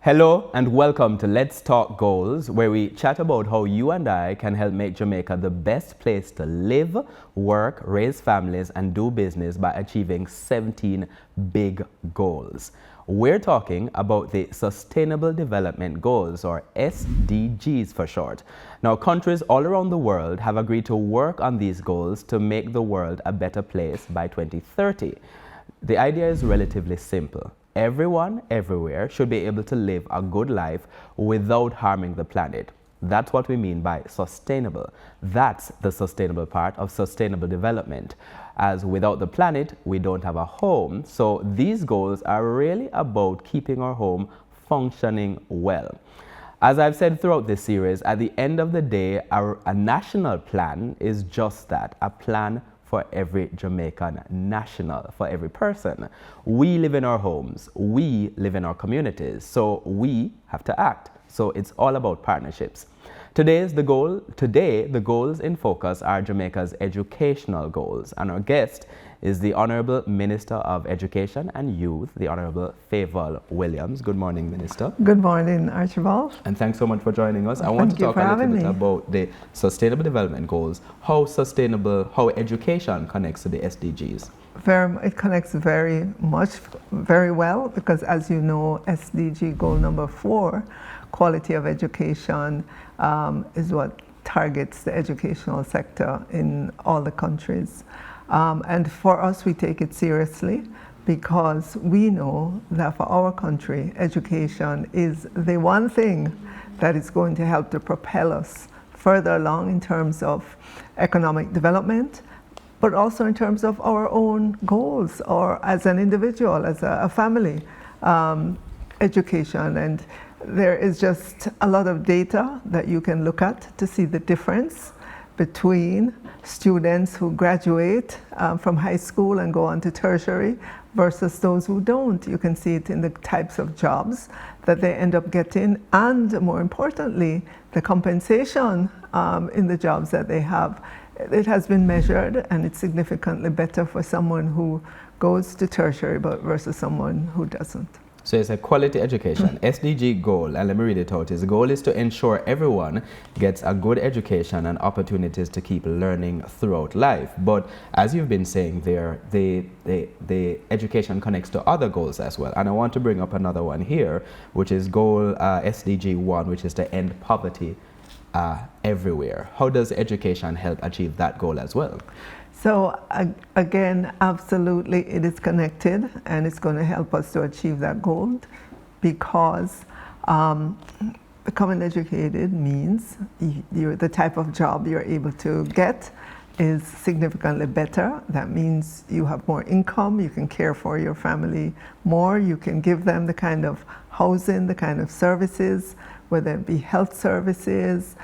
Hello and welcome to Let's Talk Goals, where we chat about how you and I can help make Jamaica the best place to live, work, raise families, and do business by achieving 17 big goals. We're talking about the Sustainable Development Goals, or SDGs for short. Now, countries all around the world have agreed to work on these goals to make the world a better place by 2030. The idea is relatively simple. Everyone, everywhere, should be able to live a good life without harming the planet. That's what we mean by sustainable. That's the sustainable part of sustainable development. As without the planet, we don't have a home. So these goals are really about keeping our home functioning well. As I've said throughout this series, at the end of the day, a national plan is just that, a plan for every Jamaican national, for every person. We live in our homes, we live in our communities, so we have to act. So it's all about partnerships. Today, the goals in focus are Jamaica's educational goals, and our guest is the Honorable Minister of Education and Youth, the Honorable Fayval Williams. Good morning, Minister. Good morning, Archibald. And thanks so much for joining us. I want to talk a little bit about the Sustainable Development Goals, how education connects to the SDGs. It connects very well, because as you know, SDG goal number 4, quality of education, is what targets the educational sector in all the countries. And for us, we take it seriously because we know that for our country, education is the one thing that is going to help to propel us further along in terms of economic development, but also in terms of our own goals, or as an individual, as a family, education. And there is just a lot of data that you can look at to see the difference between students who graduate from high school and go on to tertiary versus those who don't. You can see it in the types of jobs that they end up getting, and more importantly, the compensation in the jobs that they have. It has been measured, and it's significantly better for someone who goes to tertiary versus someone who doesn't. So it's a quality education. SDG goal, and let me read it out. The goal is to ensure everyone gets a good education and opportunities to keep learning throughout life. But as you've been saying there, the education connects to other goals as well. And I want to bring up another one here, which is goal SDG 1, which is to end poverty everywhere. How does education help achieve that goal as well? So again, absolutely, it is connected, and it's going to help us to achieve that goal, because becoming educated means the type of job you're able to get is significantly better. That means you have more income, you can care for your family more, you can give them the kind of housing, the kind of services, whether it be health services,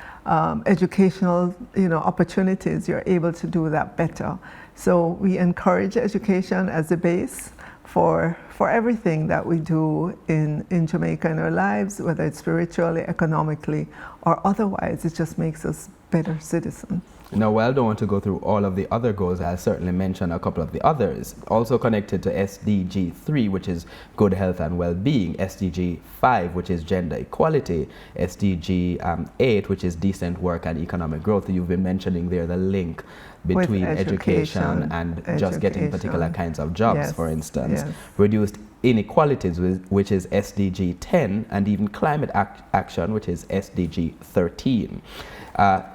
educational opportunities. You're able to do that better. So we encourage education as a base for everything that we do in Jamaica in our lives, whether it's spiritually, economically, or otherwise. It just makes us better citizens. Now, while I don't want to go through all of the other goals, I'll certainly mention a couple of the others. Also connected to SDG 3, which is good health and well-being, SDG 5, which is gender equality, SDG 8, which is decent work and economic growth. You've been mentioning there the link between education and just getting particular kinds of jobs, yes, for instance. Yes. Reduced inequalities, which is SDG 10, and even climate action, which is SDG 13.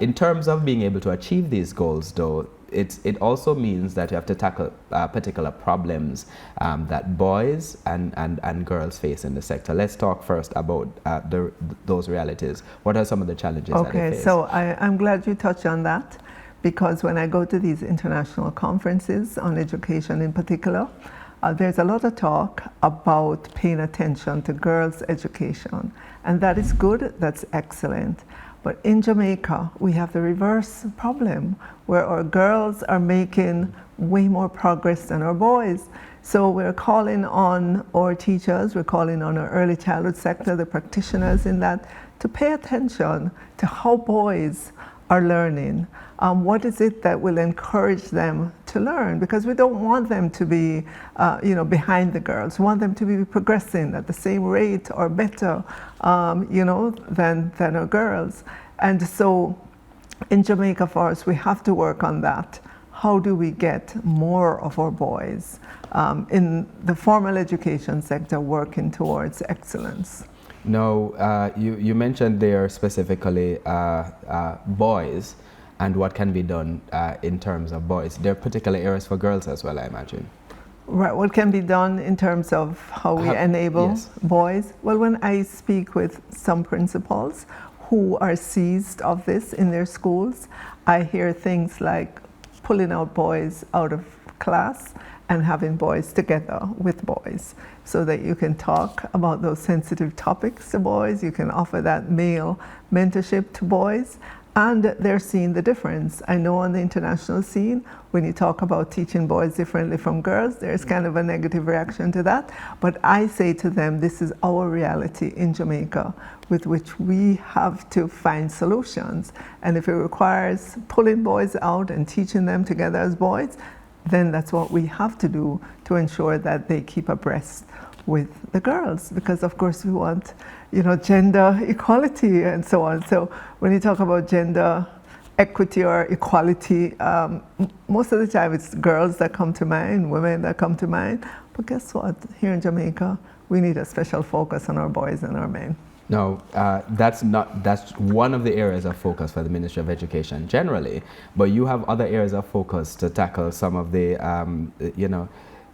In terms of being able to achieve these goals, though, it also means that you have to tackle particular problems that boys and girls face in the sector. Let's talk first about those realities. What are some of the challenges that they face? So I'm glad you touched on that, because when I go to these international conferences on education in particular, there's a lot of talk about paying attention to girls' education, and that is good, that's excellent. But in Jamaica, we have the reverse problem, where our girls are making way more progress than our boys. So we're calling on our teachers, we're calling on our early childhood sector, the practitioners in that, to pay attention to how boys are learning. What is it that will encourage them to learn, because we don't want them to be, behind the girls. We want them to be progressing at the same rate or better, than our girls. And so in Jamaica for us, we have to work on that. How do we get more of our boys in the formal education sector working towards excellence? Now, you mentioned there specifically boys and what can be done in terms of boys. There are particular areas for girls as well, I imagine. Right, what can be done in terms of how we enable boys? Well, when I speak with some principals who are seized of this in their schools, I hear things like pulling out boys out of class and having boys together with boys so that you can talk about those sensitive topics to boys, you can offer that male mentorship to boys, and they're seeing the difference. I know on the international scene, when you talk about teaching boys differently from girls, there's kind of a negative reaction to that. But I say to them, this is our reality in Jamaica with which we have to find solutions. And if it requires pulling boys out and teaching them together as boys, then that's what we have to do to ensure that they keep abreast with the girls, because of course we want, gender equality and so on. So when you talk about gender equity or equality, most of the time it's girls that come to mind, women that come to mind. But guess what? Here in Jamaica, we need a special focus on our boys and our men. No, that's one of the areas of focus for the Ministry of Education generally, but you have other areas of focus to tackle some of the,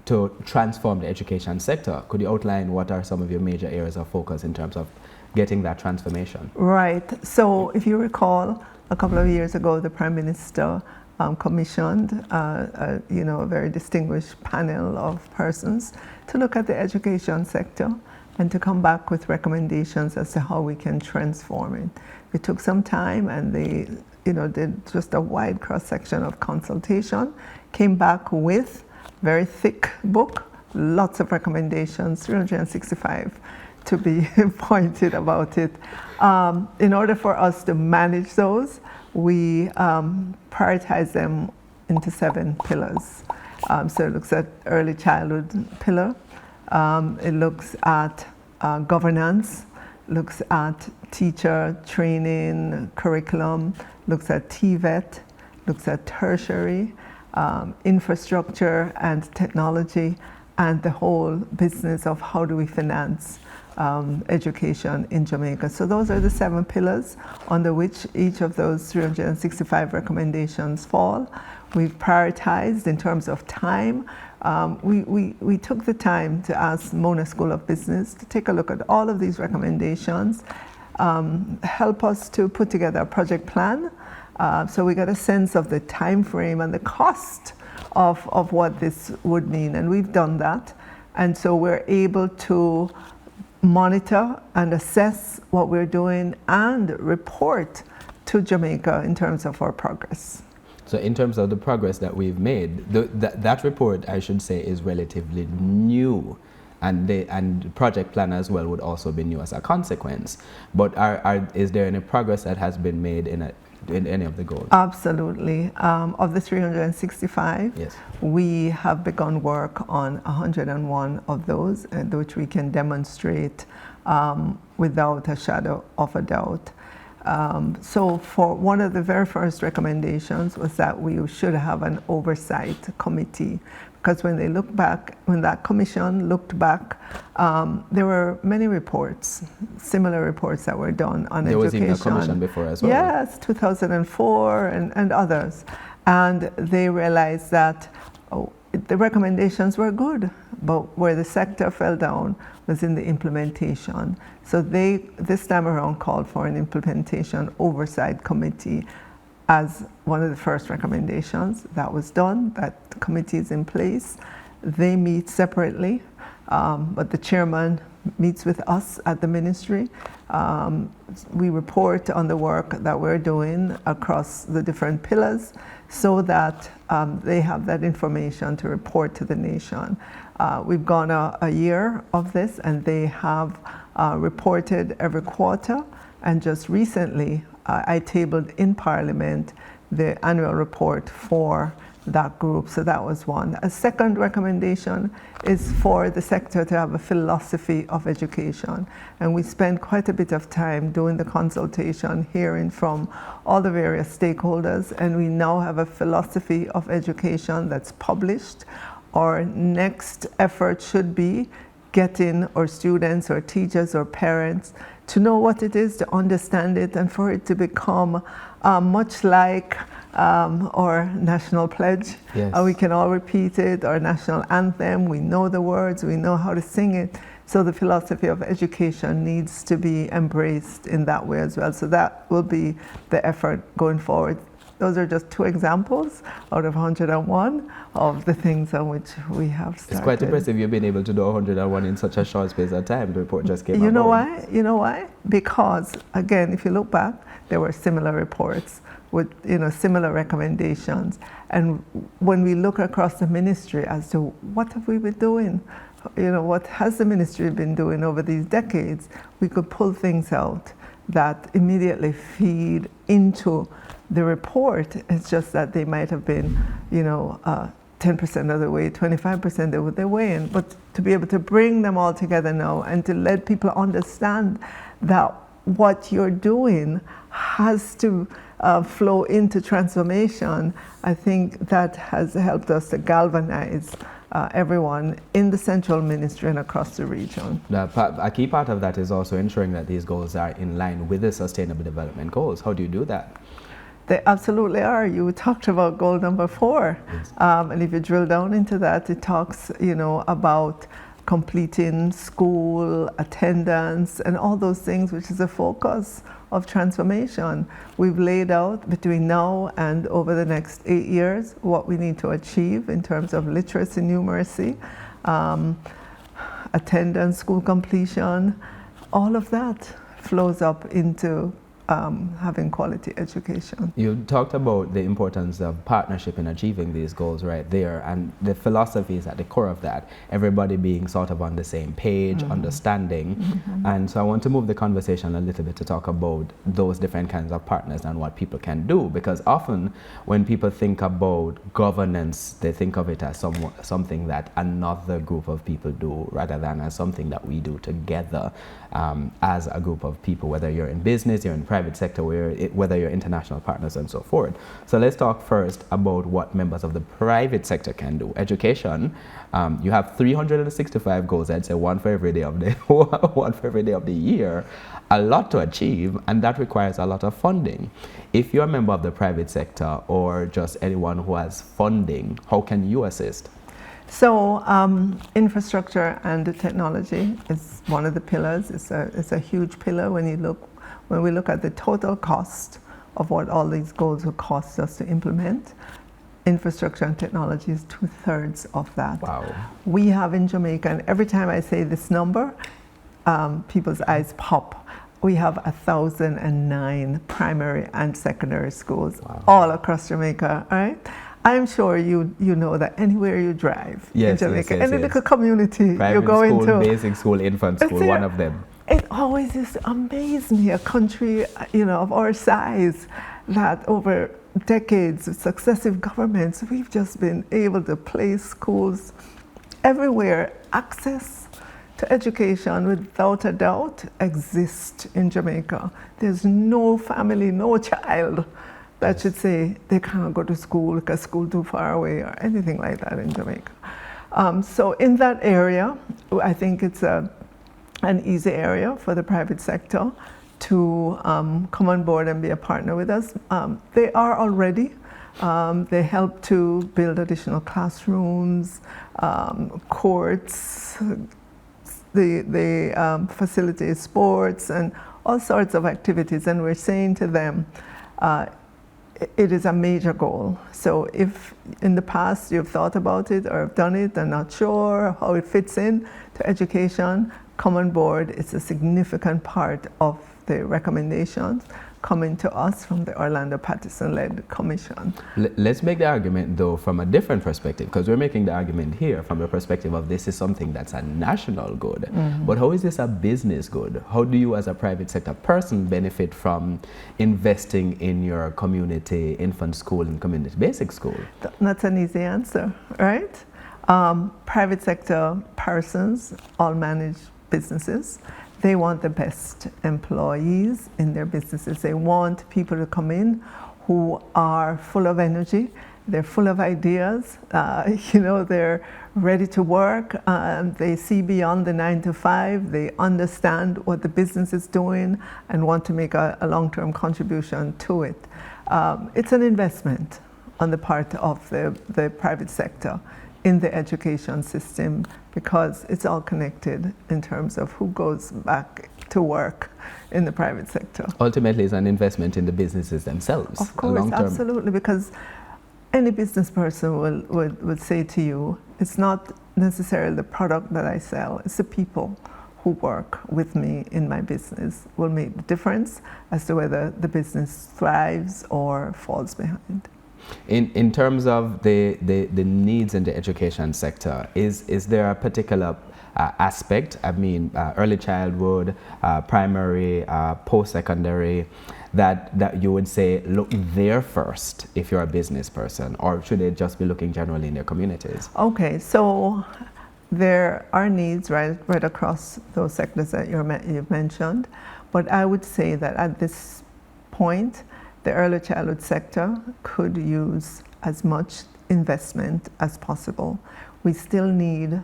to transform the education sector. Could you outline what are some of your major areas of focus in terms of getting that transformation? Right, so if you recall, a couple of years ago, the Prime Minister commissioned a very distinguished panel of persons to look at the education sector and to come back with recommendations as to how we can transform it. It took some time, and they did just a wide cross-section of consultation, came back with a very thick book, lots of recommendations, 365 to be pointed about it. In order for us to manage those, we prioritize them into 7 pillars. So it looks at early childhood pillar, it looks at governance, looks at teacher training, curriculum, looks at TVET, looks at tertiary, infrastructure and technology, and the whole business of how do we finance education in Jamaica. So those are the 7 pillars under which each of those 365 recommendations fall. We've prioritized in terms of time. We took the time to ask Mona School of Business to take a look at all of these recommendations, help us to put together a project plan. So we got a sense of the time frame and the cost of what this would mean, and we've done that. And so we're able to monitor and assess what we're doing and report to Jamaica in terms of our progress. So in terms of the progress that we've made, that report, I should say, is relatively new, and project plan as well would also be new as a consequence. But is there any progress that has been made in any of the goals? Absolutely. Of the 365, yes, we have begun work on 101 of those, which we can demonstrate without a shadow of a doubt. So for one of the very first recommendations was that we should have an oversight committee, because when they look back, when that commission looked back, there were many reports, similar reports that were done on education. There was even a commission before as well. Yes, 2004 and others. And they realized that the recommendations were good, but where the sector fell down was in the implementation. So they, this time around, called for an implementation oversight committee as one of the first recommendations. That was done. That committee is in place. They meet separately, but the chairman meets with us at the ministry. We report on the work that we're doing across the different pillars so that they have that information to report to the nation. We've gone a year of this, and they have reported every quarter, and just recently I tabled in Parliament the annual report for that group. So that was one. A second recommendation is for the sector to have a philosophy of education. And we spent quite a bit of time doing the consultation, hearing from all the various stakeholders, and we now have a philosophy of education that's published. Our next effort should be getting our students or teachers or parents to know what it is, to understand it, and for it to become much like our national pledge. Yes. We can all repeat it, our national anthem, we know the words, we know how to sing it. So the philosophy of education needs to be embraced in that way as well. So that will be the effort going forward. Those are just 2 examples out of 101 of the things on which we have started. It's quite impressive you've been able to do 101 in such a short space of time. The report just came out. You know why? You know why? Because, again, if you look back, there were similar reports with similar recommendations. And when we look across the ministry as to what have we been doing, what has the ministry been doing over these decades, we could pull things out that immediately feed into the report. It's just that they might have been, 10% of the way, 25% of the way in. But to be able to bring them all together now and to let people understand that what you're doing has to flow into transformation, I think that has helped us to galvanize everyone in the central ministry and across the region. A key part of that is also ensuring that these goals are in line with the Sustainable Development Goals. How do you do that? They absolutely are. You talked about goal number 4. Yes. And if you drill down into that, it talks, about completing school, attendance, and all those things, which is a focus of transformation. We've laid out between now and over the next 8 years what we need to achieve in terms of literacy, numeracy, attendance, school completion. All of that flows up into having quality education. You talked about the importance of partnership in achieving these goals right there, and the philosophy is at the core of that, everybody being sort of on the same page, understanding. And so I want to move the conversation a little bit to talk about those different kinds of partners and what people can do, because often when people think about governance, they think of it as something that another group of people do rather than as something that we do together as a group of people, whether you're in business, you're in private sector, whether you're international partners and so forth. So let's talk first about what members of the private sector can do. Education, you have 365 goals, I'd say one for every day of the year, a lot to achieve, and that requires a lot of funding. If you're a member of the private sector or just anyone who has funding, how can you assist? So infrastructure and technology is one of the pillars. It's a huge pillar when we look at the total cost of what all these goals will cost us to implement. Infrastructure and technology is 2/3 of that. Wow. We have in Jamaica, and every time I say this number, people's eyes pop. We have 1,009 primary and secondary schools all across Jamaica, all right? I'm sure you know that anywhere you drive in Jamaica, any little community private you go school, into. basic school, infant school, one of them. It always used to amaze me, a country, of our size, that over decades of successive governments, we've just been able to place schools everywhere. Access to education, without a doubt, exists in Jamaica. There's no family, no child that should say they can't go to school because school too far away or anything like that in Jamaica. So in that area, I think it's an easy area for the private sector to come on board and be a partner with us. They are already. They help to build additional classrooms, courts, the facilitate sports and all sorts of activities. And we're saying to them, it is a major goal. So if in the past you've thought about it or have done it and not sure how it fits in to education, come on board. It's a significant part of the recommendations. coming to us from the Orlando Patterson-led commission. Let's make the argument, though, from a different perspective, because we're making the argument here from the perspective of this is something that's a national good. But how is this a business good? How do you, as a private sector person, benefit from investing in your community infant school and community basic school? That's an easy answer, right? Private sector persons all manage businesses. They want the best employees in their businesses. They want people to come in who are full of energy. They're full of ideas. They're ready to work. They see beyond the 9 to 5. They understand what the business is doing and want to make a long-term contribution to it. It's an investment on the part of the private sector in the education system, because it's all connected in terms of who goes back to work in the private sector. Ultimately, it's an investment in the businesses themselves. Of course, absolutely, because any business person would say to you, it's not necessarily the product that I sell, it's the people who work with me in my business will make the difference as to whether the business thrives or falls behind. In terms of the needs in the education sector, is there a particular aspect, early childhood, primary, post-secondary, that you would say, look there first if you're a business person, or should they just be looking generally in their communities? Okay, so there are needs right across those sectors that you've mentioned, but I would say that at this point, the early childhood sector could use as much investment as possible. We still need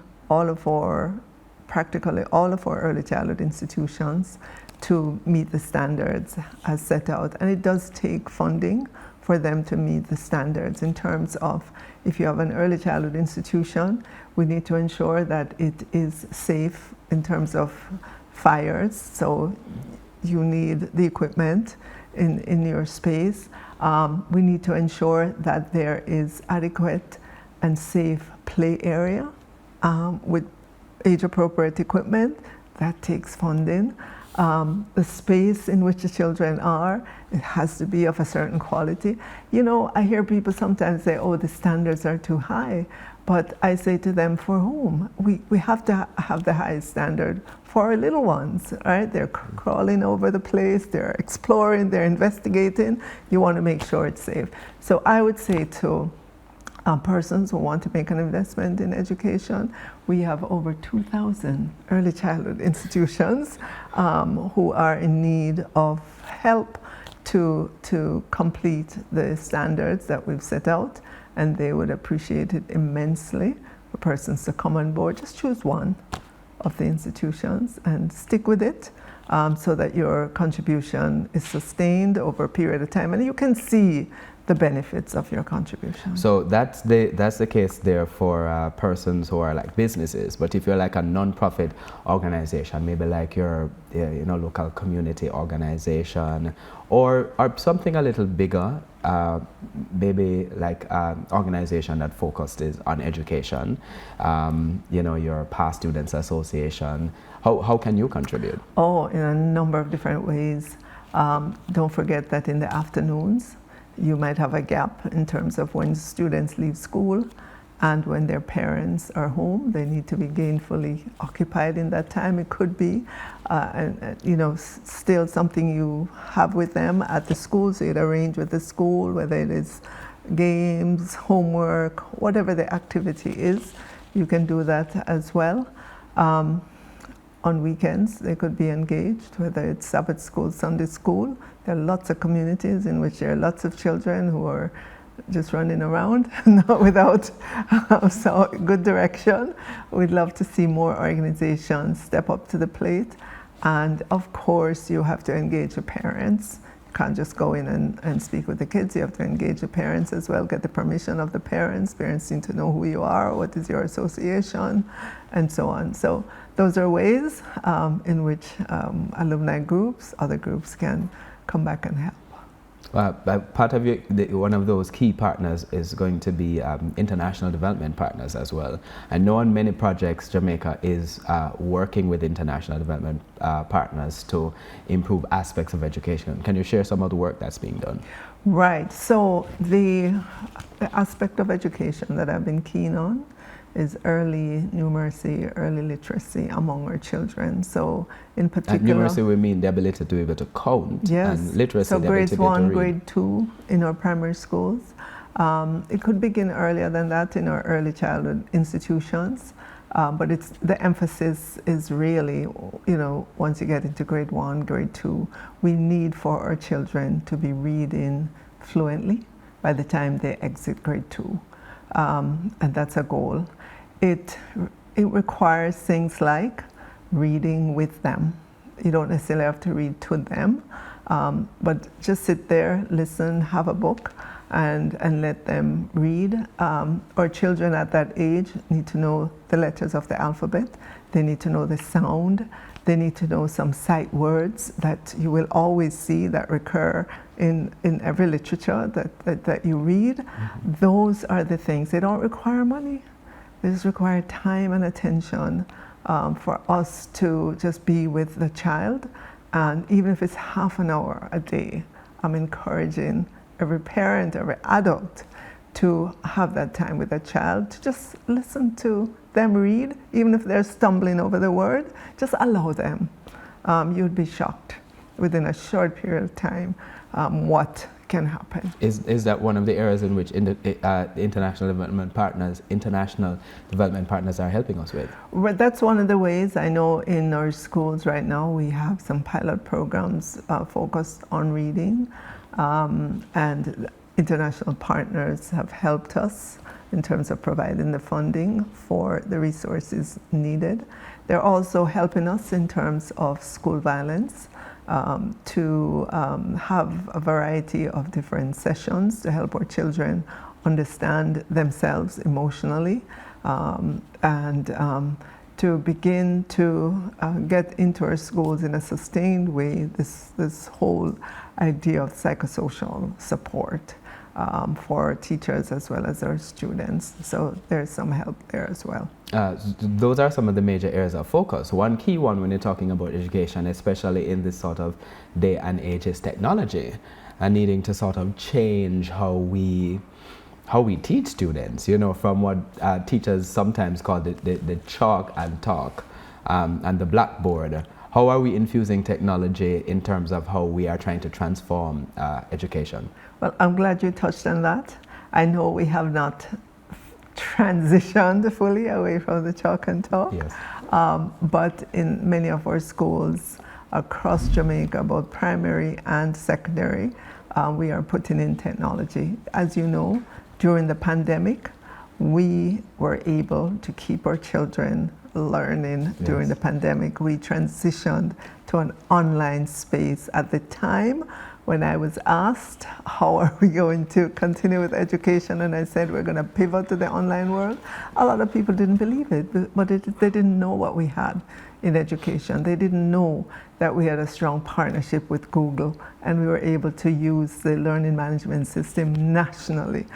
practically all of our early childhood institutions to meet the standards as set out. And it does take funding for them to meet the standards in terms of, if you have an early childhood institution, we need to ensure that it is safe in terms of fires. So you need the equipment in your space. We need to ensure that there is adequate and safe play area with age-appropriate equipment. That takes funding. The space in which the children are, it has to be of a certain quality. I hear people sometimes say, oh, the standards are too high. But I say to them, for whom? We have to have the highest standard for our little ones, right? They're crawling over the place, they're exploring, they're investigating. You want to make sure it's safe. So I would say to persons who want to make an investment in education, we have over 2,000 early childhood institutions who are in need of help to complete the standards that we've set out, and they would appreciate it immensely for persons to come on board. Just choose one of the institutions and stick with it so that your contribution is sustained over a period of time and you can see the benefits of your contribution. So that's the case there for persons who are like businesses. But if you're like a non-profit organization, maybe like your local community organization, or something a little bigger, maybe like an organization that focuses on education, your past students association, how can you contribute? Oh, in a number of different ways. Don't forget that in the afternoons, you might have a gap in terms of when students leave school and when their parents are home. They need to be gainfully occupied in that time. It could be, still something you have with them at the school, so you'd arrange with the school, whether it is games, homework, whatever the activity is, you can do that as well. On weekends, they could be engaged, whether it's Sabbath school, Sunday school. There are lots of communities in which there are lots of children who are just running around, not without good direction. We'd love to see more organizations step up to the plate. And of course, you have to engage the parents. You can't just go in and speak with the kids. You have to engage the parents as well, get the permission of the parents. Parents need to know who you are, what is your association, and so on. So those are ways in which alumni groups, other groups can come back and help. Part of one of those key partners is going to be international development partners as well. I know on many projects Jamaica is working with international development partners to improve aspects of education. Can you share some of the work that's being done? Right. So the aspect of education that I've been keen on is early numeracy, early literacy among our children. So in particular, numeracy, we mean the ability to be able to count. Yes. And literacy, so the ability grades to be able to 1, read. grade 2 in our primary schools. It could begin earlier than that in our early childhood institutions. But the emphasis is really, once you get into grade 1, grade 2, we need for our children to be reading fluently by the time they exit grade 2. And that's a goal. It requires things like reading with them. You don't necessarily have to read to them, but just sit there, listen, have a book, and let them read. Our children at that age need to know the letters of the alphabet. They need to know the sound. They need to know some sight words that you will always see that recur in every literature that you read. Mm-hmm. Those are the things. They don't require money. They just require time and attention for us to just be with the child. And even if it's half an hour a day, I'm encouraging every parent, every adult to have that time with a child, to just listen to them read, even if they're stumbling over the word, just allow them. You'd be shocked within a short period of time what can happen. Is that one of the areas in which international development partners are helping us with? Well, that's one of the ways. I know in our schools right now we have some pilot programs focused on reading, and international partners have helped us in terms of providing the funding for the resources needed. They're also helping us in terms of school violence, to have a variety of different sessions to help our children understand themselves emotionally, and to begin to get into our schools in a sustained way this whole idea of psychosocial support for teachers as well as our students. So there's some help there as well. Those are some of the major areas of focus. One key one when you're talking about education, especially in this sort of day and age, is technology, and needing to sort of change how we teach students, from what teachers sometimes call the chalk and talk and the blackboard. How are we infusing technology in terms of how we are trying to transform education? Well, I'm glad you touched on that. I know we have not transitioned fully away from the chalk and talk, yes. But in many of our schools across Jamaica, both primary and secondary, we are putting in technology. As you know, during the pandemic, we were able to keep our children learning. Yes. During the pandemic. We transitioned to an online space. At the time when I was asked, how are we going to continue with education, and I said we're going to pivot to the online world, a lot of people didn't believe it, but they didn't know what we had in education. They didn't know that we had a strong partnership with Google, and we were able to use the learning management system nationally.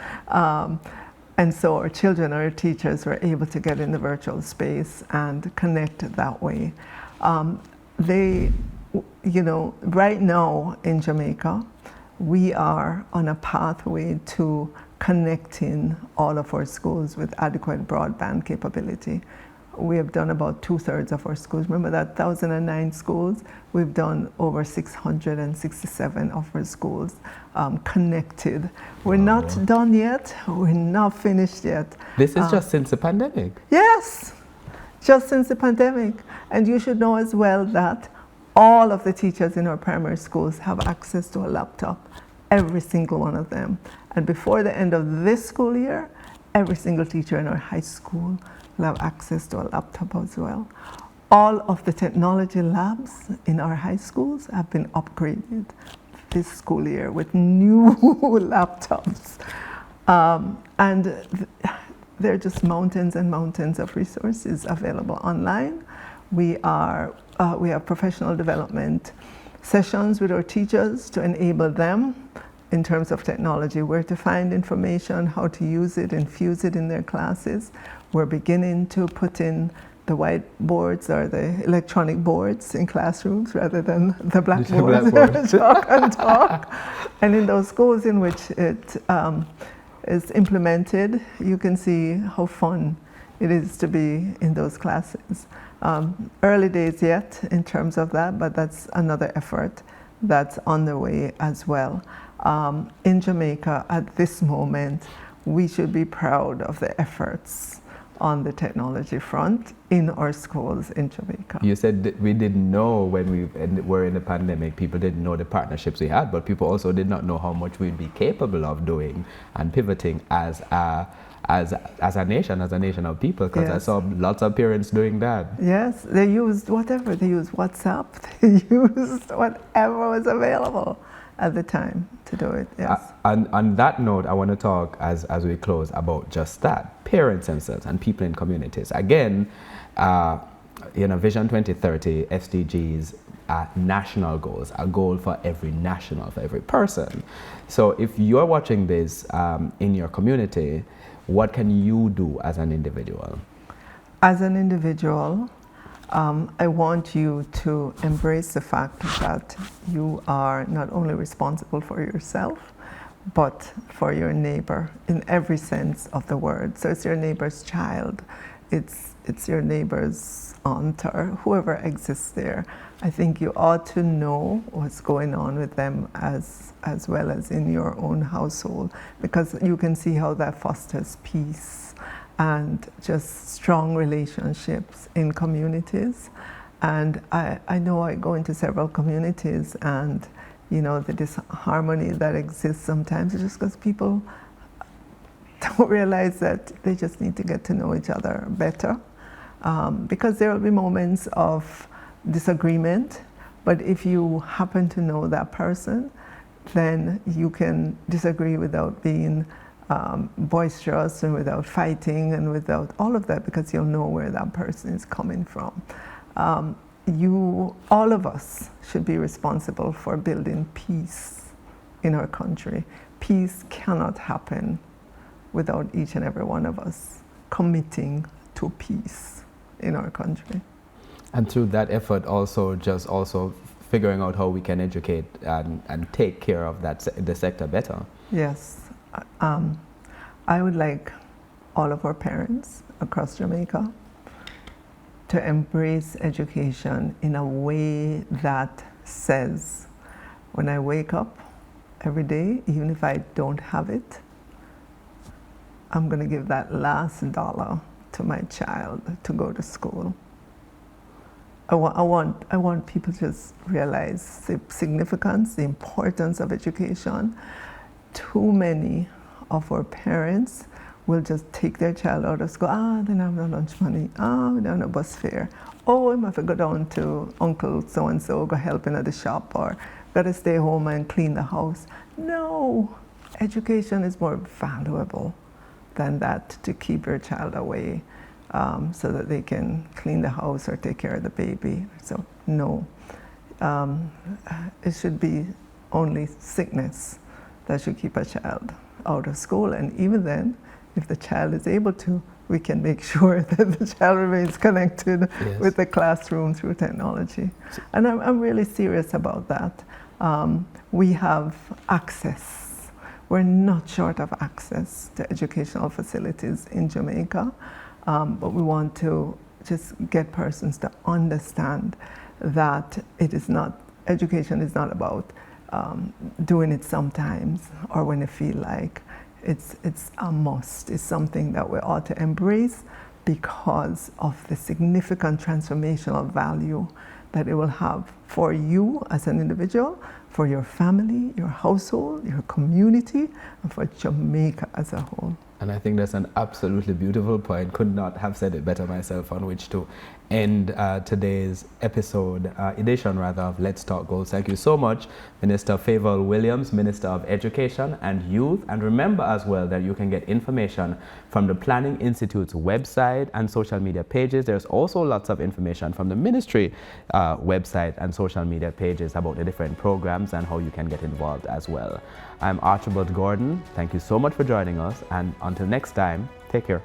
And so our children, our teachers were able to get in the virtual space and connect that way. Right now in Jamaica, we are on a pathway to connecting all of our schools with adequate broadband capability. We have done about 2/3 of our schools. Remember that 1,009 schools? We've done over 667 of our schools connected. We're not done yet. We're not finished yet. This is just since the pandemic? Yes, just since the pandemic. And you should know as well that all of the teachers in our primary schools have access to a laptop, every single one of them. And before the end of this school year, every single teacher in our high school will have access to a laptop as well. All of the technology labs in our high schools have been upgraded this school year with new laptops. And there are just mountains and mountains of resources available online. We have professional development sessions with our teachers to enable them in terms of technology, where to find information, how to use it, infuse it in their classes. We're beginning to put in the whiteboards or the electronic boards in classrooms rather than the blackboards, chalk and talk. And in those schools in which it is implemented, you can see how fun it is to be in those classes. Early days yet in terms of that, but that's another effort that's on the way as well. In Jamaica at this moment, we should be proud of the efforts on the technology front in our schools in Jamaica. You said that we didn't know when we were in the pandemic, people didn't know the partnerships we had, but people also did not know how much we'd be capable of doing and pivoting as a nation of people, because I saw lots of parents doing that. Yes, they used whatever. They used WhatsApp, they used whatever was available at the time to do it, yes. On that note, I want to talk as we close about just that, parents themselves and people in communities. Again, Vision 2030, SDGs, national goals, a goal for every national, for every person. So if you're watching this in your community, what can you do as an individual? As an individual, I want you to embrace the fact that you are not only responsible for yourself, but for your neighbor in every sense of the word. So it's your neighbor's child, it's your neighbor's aunt or whoever exists there. I think you ought to know what's going on with them as well as in your own household, because you can see how that fosters peace and just strong relationships in communities. And I know I go into several communities, and the disharmony that exists sometimes is just because people don't realize that they just need to get to know each other better. Because there will be moments of disagreement, but if you happen to know that person, then you can disagree without being boisterous and without fighting and without all of that, because you'll know where that person is coming from. All of us should be responsible for building peace in our country. Peace cannot happen without each and every one of us committing to peace in our country. And through that effort also figuring out how we can educate and take care of the sector better. Yes. I would like all of our parents across Jamaica to embrace education in a way that says, when I wake up every day, even if I don't have it, I'm going to give that last dollar to my child to go to school. I want people to just realize the significance, the importance of education. Too many of our parents will just take their child out of school. They don't have no lunch money. We don't have no bus fare. I have to go down to Uncle so-and-so, go help in at the shop, or got to stay home and clean the house. No, education is more valuable than that, to keep your child away so that they can clean the house or take care of the baby. So no, it should be only sickness that should keep a child out of school. And even then, if the child is able to, we can make sure that the child remains connected with the classroom through technology. And I'm really serious about that. We have access. We're not short of access to educational facilities in Jamaica, but we want to just get persons to understand that education is not about doing it sometimes or when you feel like. It's a must. It's something that we ought to embrace because of the significant transformational value that it will have for you as an individual, for your family, your household, your community, and for Jamaica as a whole. And I think that's an absolutely beautiful point. Could not have said it better myself on which to end today's edition rather, of Let's Talk Goals. Thank you so much, Minister Fayval Williams, Minister of Education and Youth. And remember as well that you can get information from the Planning Institute's website and social media pages. There's also lots of information from the ministry website and social media pages about the different programs and how you can get involved as well. I'm Archibald Gordon. Thank you so much for joining us, and until next time, take care.